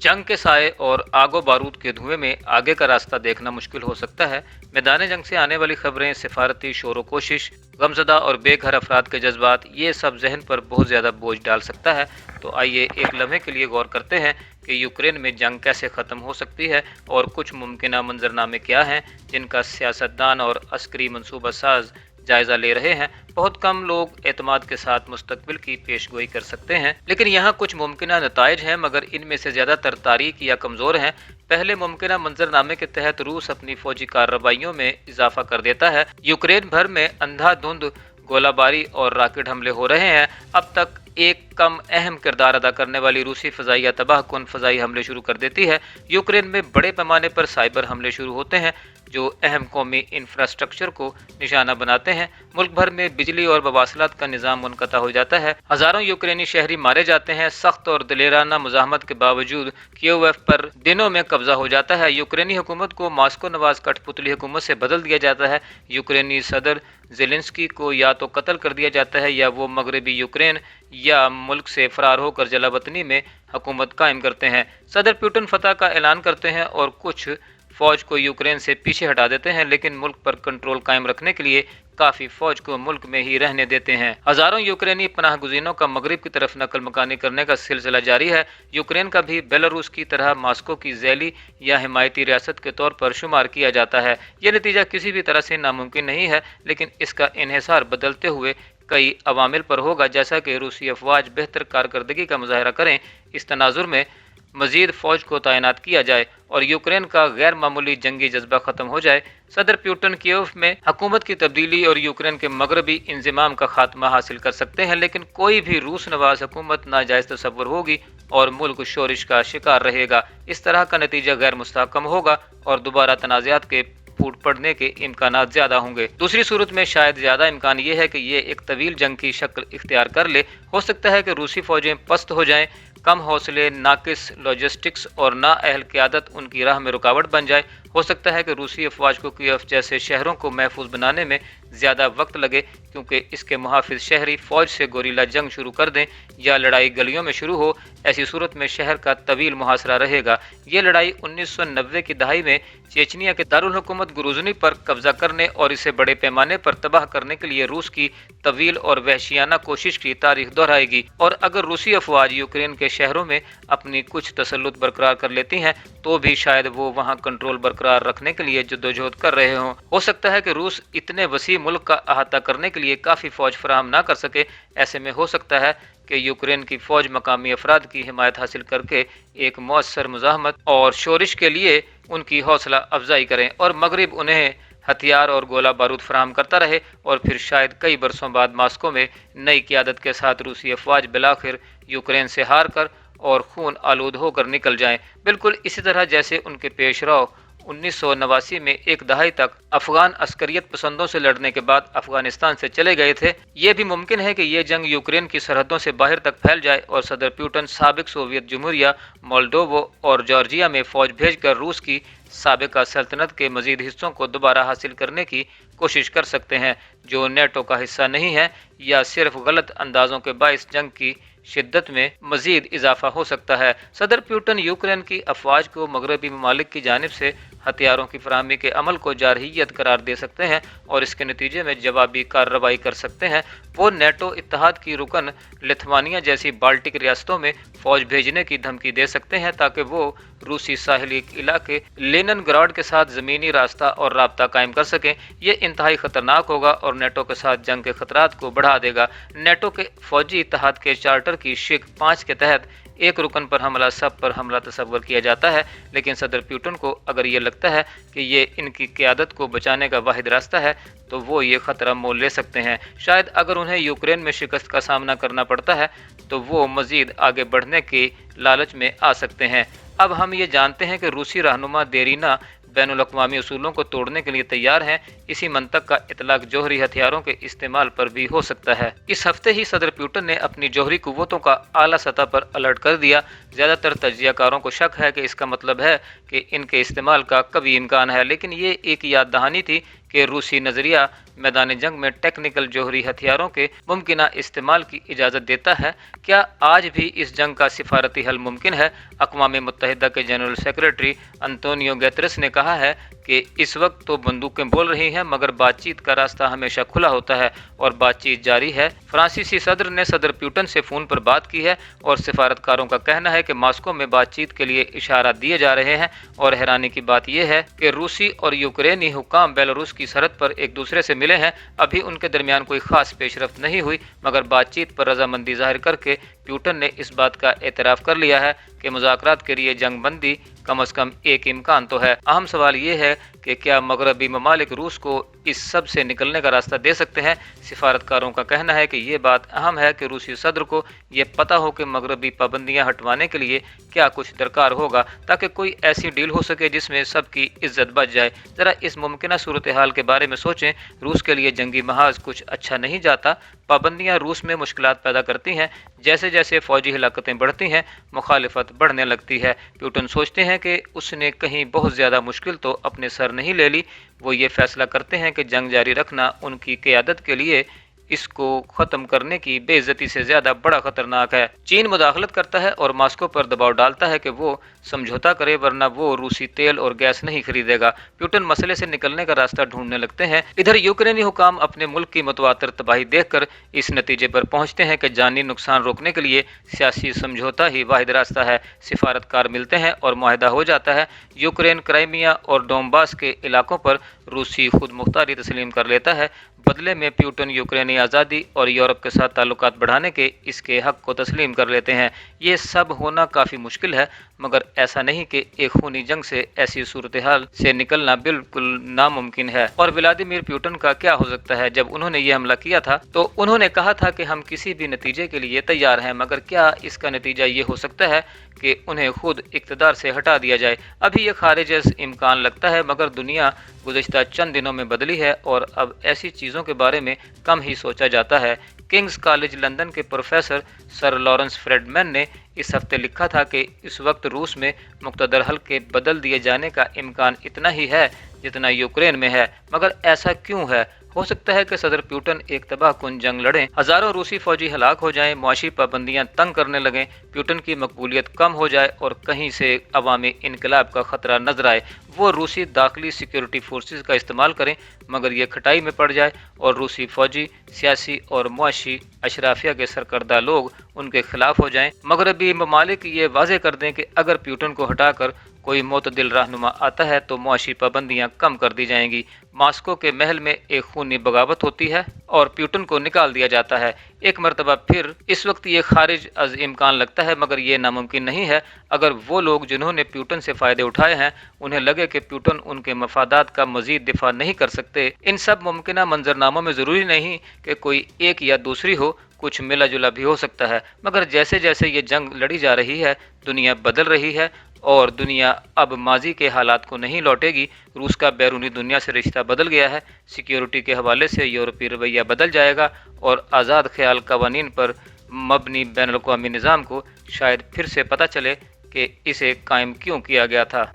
जंग के साए और आगो बारूद के धुएं में आगे का रास्ता देखना मुश्किल हो सकता है। मैदान जंग से आने वाली खबरें, सिफारती शोर कोशिश, गमजदा और बेघर अफराद के जज्बात, ये सब जहन पर बहुत ज़्यादा बोझ डाल सकता है। तो आइए एक लम्हे के लिए गौर करते हैं कि यूक्रेन में जंग कैसे ख़त्म हो सकती है और कुछ मुमकिन मंजरनामे क्या हैं जिनका सियासतदान और अस्करी मनसूबा साज जायजा ले रहे हैं। बहुत कम लोग एतमाद के साथ मुस्तकबिल की पेशगोई कर सकते हैं, लेकिन यहाँ कुछ मुमकिन नताइज हैं, मगर इनमें से ज़्यादातर तारीख या कमज़ोर हैं। पहले मुमकिन मंजरनामे के तहत रूस अपनी फौजी कार्रवाइयों में इजाफा कर देता है। यूक्रेन भर में अंधाधुंध गोलाबारी और रॉकेट हमले हो रहे हैं। अब तक एक कम अहम किरदार अदा करने वाली रूसी फ़ज़ाइया तबाहकुन फ़ज़ाई हमले शुरू कर देती है। यूक्रेन में बड़े पैमाने पर साइबर हमले शुरू होते हैं जो अहम कौमी इंफ्रास्ट्रक्चर को निशाना बनाते हैं। मुल्क भर में बिजली और मवासलात का निज़ाम मुनक़ता हो जाता है। हज़ारों यूक्रेनी शहरी मारे जाते हैं। सख्त और दिलेराना मुज़ाहमत के बावजूद कीव पर दिनों में कब्जा हो जाता है। यूक्रेनी हुकूमत को मास्को नवाज कठपुतली हुकूमत से बदल दिया जाता है। यूक्रेनी सदर ज़ेलेंस्की को या तो कत्ल कर दिया जाता है या वो मगरबी यूक्रेन या मुल्क से फरार होकर जलावतनी में हुकूमत कायम करते हैं। सदर पुतिन फतह का ऐलान करते हैं और कुछ फ़ौज को यूक्रेन से पीछे हटा देते हैं, लेकिन मुल्क पर कंट्रोल कायम रखने के लिए काफ़ी फ़ौज को मुल्क में ही रहने देते हैं। हज़ारों यूक्रेनी पनाह गुज़ीनों का मगरिब की तरफ नकल मकानी करने का सिलसिला जारी है। यूक्रेन का भी बेलारूस की तरह मास्को की ज़ैली या हिमायती रियासत के तौर पर शुमार किया जाता है। यह नतीजा किसी भी तरह से नामुमकिन नहीं है, लेकिन इसका इन्हिसार बदलते हुए कई अवामिल पर होगा, जैसा कि रूसी अफवाज बेहतर कारकर्दगी का मुजाहरा करें। इस तनाजुर में मजीद फ़ौज को तैनात किया जाए और यूक्रेन का गैर मामूली जंगी जज्बा ख़त्म हो जाए। सदर पुतिन कीव में हुकूमत की तब्दीली और यूक्रेन के मगरबी इंज़माम का खात्मा हासिल कर सकते हैं, लेकिन कोई भी रूस नवाज हुकूमत नाजायज़ तसव्वुर होगी और मुल्क शोरिश का शिकार रहेगा। इस तरह का नतीजा गैर मुस्तहकम होगा और दोबारा तनाज़ात के फूट पड़ने के इम्कानात ज़्यादा होंगे। दूसरी सूरत में शायद ज़्यादा इम्कान ये है कि ये एक तवील जंग की शक्ल इख्तियार कर ले। हो सकता है कि रूसी फ़ौजें पस्त हो जाएं, कम हौसले, नाकिस लॉजिस्टिक्स और नाअहल क़यादत उनकी राह में रुकावट बन जाए। हो सकता है कि रूसी अफवाज को कीव जैसे शहरों को महफूज बनाने में ज़्यादा वक्त लगे, क्योंकि इसके मुहाफिज शहरी फ़ौज से गोरीला जंग शुरू कर दें या लड़ाई गलियों में शुरू हो। ऐसी सूरत में शहर का तवील मुहासरा रहेगा। ये लड़ाई 1990 की दहाई में चेचनिया के दारुल हुकूमत गुरूजनी पर कब्जा करने और इसे बड़े पैमाने पर तबाह करने के लिए रूस की तवील और वहशियाना कोशिश की तारीख दोहराएगी। और अगर रूसी अफवाज यूक्रेन के शहरों में अपनी कुछ तसल्लुत बरकरार कर लेती हैं, तो भी शायद वो वहाँ कंट्रोल बरकरार रखने के लिए जद्दोजहद कर रहे हों। हो सकता है कि रूस इतने वसी मुल्क का अहाता करने के लिए काफ़ी फ़ौज फराहम ना कर सके। ऐसे में हो सकता है कि यूक्रेन की फ़ौज मकामी अफराद की हिमायत हासिल करके एक मौसर मुज़ाहमत और शोरिश के लिए उनकी हौसला अफजाई करें और मगरिब उन्हें हथियार और गोला बारूद फराहम करता रहे, और फिर शायद कई बरसों बाद मास्को में नई क़यादत के साथ रूसी अफवाज बिलाखिर यूक्रेन से हार कर और खून आलूद होकर निकल जाएं। बिल्कुल इसी तरह जैसे उनके पेशरो 1989 में एक दहाई तक अफगान अस्करियत पसंदों से लड़ने के बाद अफगानिस्तान से चले गए थे। ये भी मुमकिन है कि ये जंग यूक्रेन की सरहदों से बाहर तक फैल जाए और सदर पुतिन साबिक सोवियत जमहूरिया मोल्डोवो और जॉर्जिया में फ़ौज भेजकर रूस की साबिका सल्तनत के मजीद हिस्सों को दोबारा हासिल करने की कोशिश कर सकते हैं, जो नेटो का हिस्सा नहीं है, या सिर्फ गलत अंदाजों के बाइस जंग की शिद्दत में मजीद इजाफा हो सकता है। सदर पुतिन यूक्रेन की अफवाज को मगरबी ममालिक की जानिब से हथियारों की फराहमी के अमल को जारहियत करार दे सकते हैं और इसके नतीजे में जवाबी कार्रवाई कर सकते हैं। वो नेटो इत्तेहाद की रुकन लिथुआनिया जैसी बाल्टिक रियासतों में फ़ौज भेजने की धमकी दे सकते हैं, ताकि वो रूसी साहिली इलाके लेनिनग्राड के साथ ज़मीनी रास्ता और राब्ता कायम कर सकें। ये इंतहाई ख़तरनाक होगा और नेटो के साथ जंग के ख़तरात को बढ़ा देगा। नेटो के फ़ौजी इत्तेहाद के चार्टर की शिक 5 के तहत एक रुकन पर हमला सब पर हमला तस्वर किया जाता है, लेकिन सदर पुतिन को अगर ये लगता है कि ये इनकी क़यादत को बचाने का वाहिद रास्ता है, तो वो ये ख़तरा मोल ले सकते हैं। शायद अगर उन्हें यूक्रेन में शिकस्त का सामना करना पड़ता है, तो वो मज़ीद आगे बढ़ने के लालच में आ सकते हैं। अब हम ये जानते हैं कि रूसी रहनुमा देरीना बैनुल-अक़वामी उसूलों को तोड़ने के लिए तैयार हैं। इसी मंतक का इतलाक़ जौहरी हथियारों के इस्तेमाल पर भी हो सकता है। इस हफ्ते ही सदर पुतिन ने अपनी जौहरी कुव्वतों का आला सतह पर अलर्ट कर दिया। ज़्यादातर तज्ज़ियाकारों को शक है कि इसका मतलब है कि इनके इस्तेमाल का कभी इम्कान है, लेकिन ये एक याद दहानी थी कि रूसी नजरिया मैदान जंग में टेक्निकल जौहरी हथियारों के मुमकिना इस्तेमाल की इजाज़त देता है? क्या आज भी इस जंग का सिफारती हल मुमकिन है? अक़वाम मुत्तहिदा के जनरल सेक्रेटरी अंतोनियो गैतरस ने कहा है कि इस वक्त तो बंदूकें बोल रही हैं, मगर बातचीत का रास्ता हमेशा खुला होता है और बातचीत जारी है। फ्रांसीसी सदर ने सदर प्यूटन से फ़ोन पर बात की है और सिफारतकारों का कहना है कि मास्को में बातचीत के लिए इशारा दिए जा रहे हैं। और हैरानी की बात यह है कि रूसी और यूक्रेनी हुकाम बेलारूस की सरहद पर एक दूसरे से मिले हैं। अभी उनके दरमियान कोई खास पेशरफ्त नहीं हुई, मगर बातचीत पर रजामंदी जाहिर करके प्यूटन ने इस बात का एतराफ़ कर लिया है कि मुज़ाकरात के लिए जंग बंदी कम अज़ कम एक इम्कान तो है। अहम सवाल ये है कि क्या मगरबी ममालिक रूस को इस सब से निकलने का रास्ता दे सकते हैं? सिफारतकारों का कहना है कि ये बात अहम है कि रूसी सदर को ये पता हो कि मगरबी पाबंदियां हटवाने के लिए क्या कुछ दरकार होगा, ताकि कोई ऐसी डील हो सके जिसमें सबकी इज्जत बच जाए। ज़रा इस मुमकिन सूरत हाल के बारे में सोचें। रूस के लिए जंगी महाज कुछ अच्छा नहीं जाता। पाबंदियां रूस में मुश्किलात पैदा करती हैं। जैसे जैसे फौजी हिलाकतें बढ़ती हैं, मुखालिफत बढ़ने लगती है। प्यूटन सोचते हैं कि उसने कहीं बहुत ज़्यादा मुश्किल तो अपने सर नहीं ले ली। वो ये फैसला करते हैं कि जंग जारी रखना उनकी क़यादत के लिए इसको ख़त्म करने की बेइज्जती से ज़्यादा बड़ा ख़तरनाक है। चीन मुदाखलत करता है और मास्को पर दबाव डालता है कि वो समझौता करे, वरना वो रूसी तेल और गैस नहीं खरीदेगा। प्यूटन मसले से निकलने का रास्ता ढूंढने लगते हैं। इधर यूक्रेनी हुकाम अपने मुल्क की मुतवातिर तबाही देखकर इस नतीजे पर पहुंचते हैं कि जानी नुकसान रोकने के लिए सियासी समझौता ही वाहिद रास्ता है। सिफारतकार मिलते हैं और मुआहदा हो जाता है। यूक्रेन, क्राइमिया और डोनबास के इलाकों पर रूसी खुद मुख्तारी तस्लीम कर लेता है। बदले में प्यूटन यूक्रेनी आज़ादी और यूरोप के साथ ताल्लुकात बढ़ाने के इसके हक को तस्लीम कर लेते हैं। ये सब होना काफ़ी मुश्किल है, मगर ऐसा नहीं कि एक खूनी जंग से ऐसी सूरत हाल से निकलना बिल्कुल नामुमकिन है। और व्लादिमीर पुतिन का क्या हो सकता है? जब उन्होंने ये हमला किया था तो उन्होंने कहा था कि हम किसी भी नतीजे के लिए तैयार हैं, मगर क्या इसका नतीजा ये हो सकता है कि उन्हें खुद इक़्तिदार से हटा दिया जाए? अभी ये खारिज इम्कान लगता है, मगर दुनिया गुज़िश्ता चंद दिनों में बदली है और अब ऐसी चीज़ों के बारे में कम ही सोचा जाता है। किंग्स कॉलेज लंदन के प्रोफेसर सर लॉरेंस फ्रेडमैन ने इस हफ्ते लिखा था कि इस वक्त रूस में मुक़्तदर हल्के बदल दिए जाने का इम्कान इतना ही है जितना यूक्रेन में है। मगर ऐसा क्यों है? हो सकता है कि सदर प्यूटन एक तबाहकुन जंग लड़ें, हज़ारों रूसी फौजी हलाक हो जाएं, मुआशी पाबंदियां तंग करने लगें, प्यूटन की मकबूलियत कम हो जाए और कहीं से अवामी इनकलाब का ख़तरा नजर आए। वो रूसी दाखिली सिक्योरिटी फोर्सेस का इस्तेमाल करें, मगर ये खटाई में पड़ जाए और रूसी फौजी, सियासी और मुआशी अशराफिया के सरकर्दा लोग उनके खिलाफ हो जाएं। मगरबी ममालिक ये वाज़े कर दें कि अगर प्यूटन को हटाकर कोई मोतदिल रहनुमा आता है तो मुआशी पाबंदियां कम कर दी जाएंगी। मास्को के महल में एक खूनी बगावत होती है और प्यूटन को निकाल दिया जाता है। एक मरतबा फिर इस वक्त ये खारिज अज इम्कान लगता है, मगर ये नामुमकिन नहीं है। अगर वो लोग जिन्होंने प्यूटन से फ़ायदे उठाए हैं उन्हें लगे कि प्यूटन उनके मफादात का मज़ीद दिफा नहीं कर सकते, इन सब मुमकिन मंजरनामों में ज़रूरी नहीं कि कोई एक या दूसरी हो, कुछ मिला जुला भी हो सकता है। मगर जैसे जैसे ये जंग लड़ी जा रही है, दुनिया बदल रही है और दुनिया अब माजी के हालात को नहीं लौटेगी। रूस का बैरूनी दुनिया से रिश्ता बदल गया है। सिक्योरिटी के हवाले से यूरोपीय रवैया बदल जाएगा और आज़ाद ख्याल कवानीन पर मबनी बैनुल अक़वामी निज़ाम को शायद फिर से पता चले कि इसे कायम क्यों किया गया था।